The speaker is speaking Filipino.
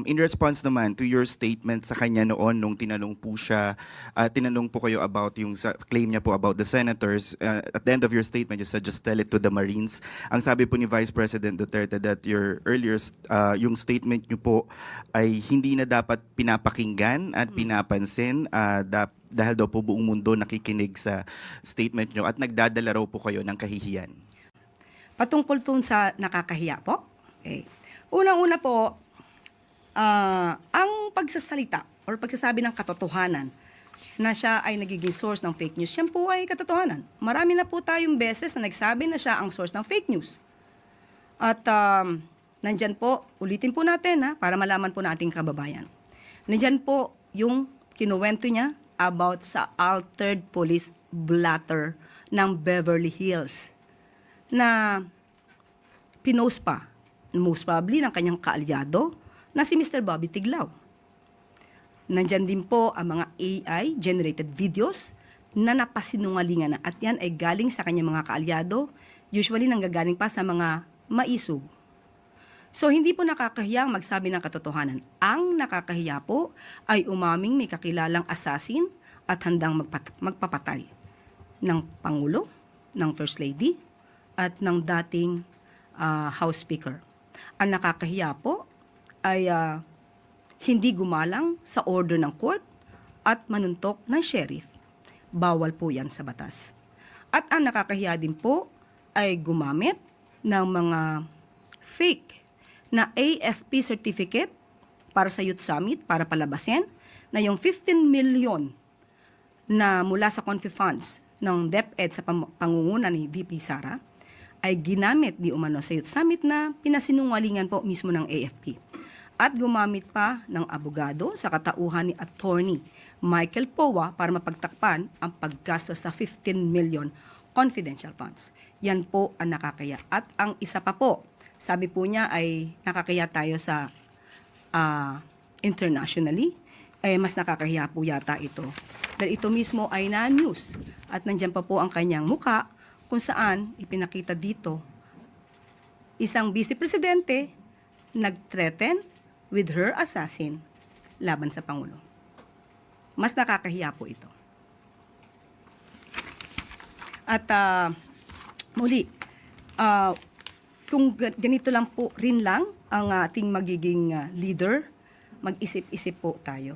in response naman to your statement sa kanya noon nung tinanong po siya, tinanong po kayo about yung claim niya po about the senators, at the end of your statement, you said just tell it to the Marines. Ang sabi po ni Vice President Duterte that your earlier, yung statement niyo po ay hindi na dapat pinapakinggan at pinapansin, dahil daw po buong mundo nakikinig sa statement niyo at nagdadala raw po kayo ng kahihiyan. Patungkol tun sa nakakahiya po. Okay. Unang-una po, ang pagsasalita or pagsasabi ng katotohanan na siya ay nagiging source ng fake news, yan po ay katotohanan. Marami na po tayong beses na nagsabi na siya ang source ng fake news. At nandyan po, ulitin po natin para malaman po nating kababayan. Nandyan po yung kinuwento niya about sa altered police blotter ng Beverly Hills na pinost pa, most probably ng kanyang kaalyado, na si Mr. Bobby Tiglao. Nandyan din po ang mga AI-generated videos na napasinungalingan na at yan ay galing sa kanyang mga kaalyado, usually nanggagaling pa sa mga maisog. So, hindi po nakakahiyang magsabi ng katotohanan. Ang nakakahiya po ay umaming may kakilalang assassin at handang magpapatay ng Pangulo, ng First Lady, at ng dating House Speaker. Ang nakakahiya po ay hindi gumalang sa order ng court at manuntok ng sheriff. Bawal po yan sa batas. At ang nakakahiya din po ay gumamit ng mga fake na AFP certificate para sa Youth Summit para palabasin na yung 15 million na mula sa Confi Funds ng DepEd sa pangunguna ni VP Sara ay ginamit di umano sa Youth Summit na pinasinungalingan po mismo ng AFP. At gumamit pa ng abogado sa katauhan ni Attorney Michael Powa para mapagtakpan ang paggastos sa 15 million confidential funds. Yan po ang nakakaya. At ang isa pa po, sabi po niya ay nakakaya tayo sa internationally, mas nakakahiya po yata ito. Dahil ito mismo ay na-news. At nandyan pa po ang kanyang muka kung saan ipinakita dito isang vice presidente nag-threaten with her assassin laban sa Pangulo. Mas nakakahiya po ito. At muli, kung ganito lang po rin lang ang ating magiging leader, mag-isip-isip po tayo.